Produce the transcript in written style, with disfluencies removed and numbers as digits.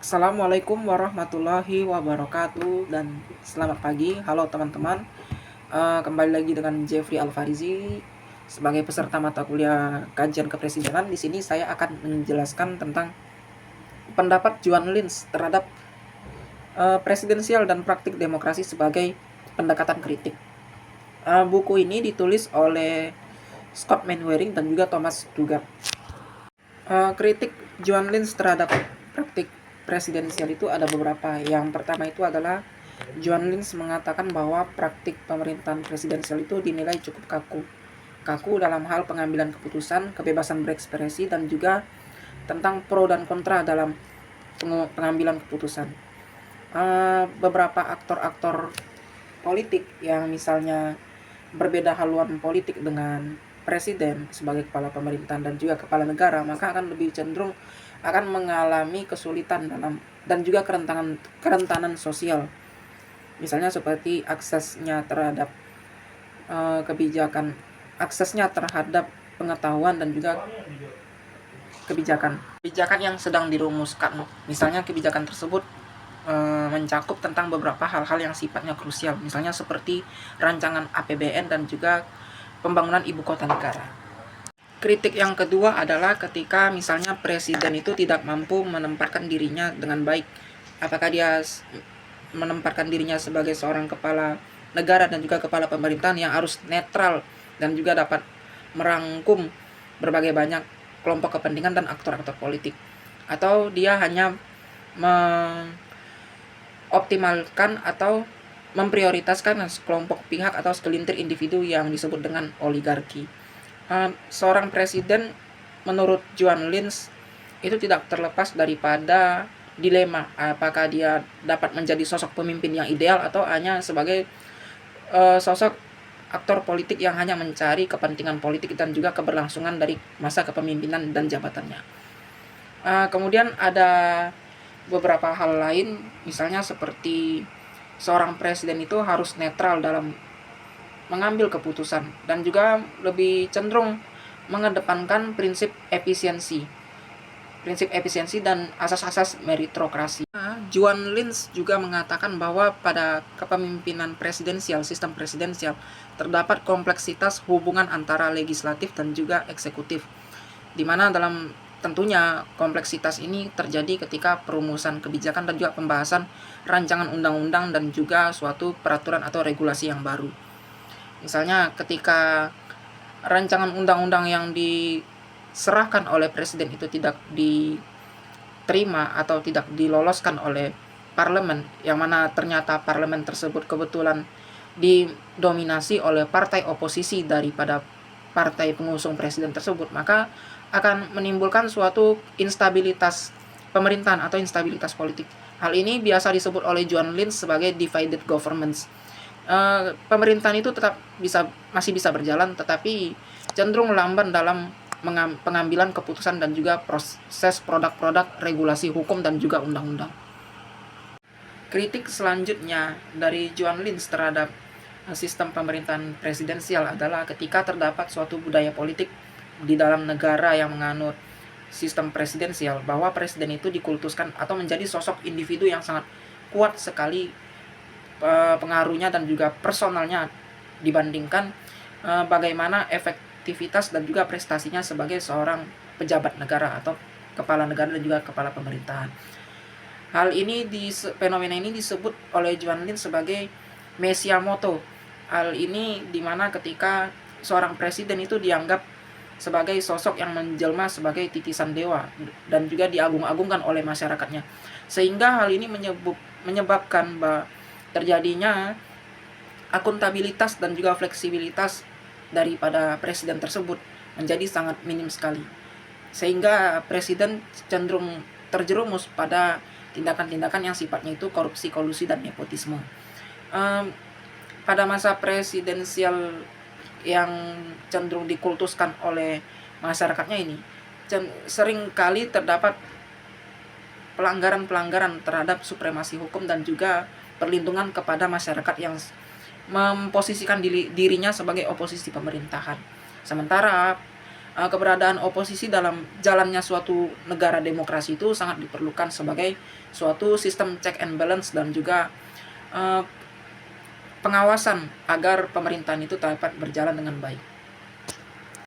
Assalamualaikum warahmatullahi wabarakatuh dan selamat pagi. Halo teman-teman. Kembali lagi dengan Jeffrey Alfarizi sebagai peserta mata kuliah kajian kepresidenan. Di sini saya akan menjelaskan tentang pendapat Juan Lins terhadap presidensial dan praktik demokrasi sebagai pendekatan kritik. Buku ini ditulis oleh Scott Mainwaring dan juga Thomas Dugard. Kritik Juan Lins terhadap praktik presidensial itu ada beberapa. Yang pertama itu adalah Juan Lins mengatakan bahwa praktik pemerintahan presidensial itu dinilai cukup kaku dalam hal pengambilan keputusan, kebebasan berekspresi, dan juga tentang pro dan kontra dalam pengambilan keputusan. Beberapa aktor-aktor politik yang misalnya berbeda haluan politik dengan presiden sebagai kepala pemerintahan dan juga kepala negara, maka akan lebih cenderung akan mengalami kesulitan dalam dan juga kerentanan sosial. Misalnya seperti aksesnya terhadap kebijakan, aksesnya terhadap pengetahuan dan juga kebijakan yang sedang dirumuskan. Misalnya kebijakan tersebut mencakup tentang beberapa hal-hal yang sifatnya krusial, misalnya seperti rancangan APBN dan juga pembangunan ibu kota negara. Kritik yang kedua adalah ketika misalnya presiden itu tidak mampu menempatkan dirinya dengan baik. Apakah dia menempatkan dirinya sebagai seorang kepala negara dan juga kepala pemerintahan yang harus netral dan juga dapat merangkum berbagai banyak kelompok kepentingan dan aktor-aktor politik, atau dia hanya optimalkan atau memprioritaskan sekelompok pihak atau segelintir individu yang disebut dengan oligarki. Seorang presiden menurut Juan Lins itu tidak terlepas daripada dilema apakah dia dapat menjadi sosok pemimpin yang ideal atau hanya sebagai sosok aktor politik yang hanya mencari kepentingan politik dan juga keberlangsungan dari masa kepemimpinan dan jabatannya. Kemudian ada beberapa hal lain, misalnya seperti seorang presiden itu harus netral dalam mengambil keputusan dan juga lebih cenderung mengedepankan prinsip efisiensi dan asas-asas meritokrasi. Juan Lins juga mengatakan bahwa pada kepemimpinan presidensial, sistem presidensial, terdapat kompleksitas hubungan antara legislatif dan juga eksekutif, di mana dalam tentunya kompleksitas ini terjadi ketika perumusan kebijakan dan juga pembahasan rancangan undang-undang dan juga suatu peraturan atau regulasi yang baru. Misalnya ketika rancangan undang-undang yang diserahkan oleh presiden itu tidak diterima atau tidak diloloskan oleh parlemen, yang mana ternyata parlemen tersebut kebetulan didominasi oleh partai oposisi daripada partai pengusung presiden tersebut, maka akan menimbulkan suatu instabilitas pemerintahan atau instabilitas politik. Hal ini biasa disebut oleh Juan Lins sebagai divided governments. Pemerintahan itu masih bisa berjalan, tetapi cenderung lamban dalam pengambilan keputusan dan juga proses produk-produk regulasi hukum dan juga undang-undang. Kritik selanjutnya dari Juan Lins terhadap sistem pemerintahan presidensial adalah ketika terdapat suatu budaya politik di dalam negara yang menganut sistem presidensial, bahwa presiden itu dikultuskan atau menjadi sosok individu yang sangat kuat sekali pengaruhnya dan juga personalnya dibandingkan bagaimana efektivitas dan juga prestasinya sebagai seorang pejabat negara atau kepala negara dan juga kepala pemerintahan. Fenomena ini disebut oleh Juan Lins sebagai Messiah moto. Hal ini dimana ketika seorang presiden itu dianggap sebagai sosok yang menjelma sebagai titisan dewa dan juga diagung-agungkan oleh masyarakatnya, sehingga hal ini menyebabkan terjadinya akuntabilitas dan juga fleksibilitas daripada presiden tersebut menjadi sangat minim sekali, sehingga presiden cenderung terjerumus pada tindakan-tindakan yang sifatnya itu korupsi, kolusi, dan nepotisme. Pada masa presidensial yang cenderung dikultuskan oleh masyarakatnya ini, sering kali terdapat pelanggaran-pelanggaran terhadap supremasi hukum dan juga perlindungan kepada masyarakat yang memposisikan dirinya sebagai oposisi pemerintahan. Sementara keberadaan oposisi dalam jalannya suatu negara demokrasi itu sangat diperlukan sebagai suatu sistem check and balance dan juga pengawasan agar pemerintahan itu dapat berjalan dengan baik.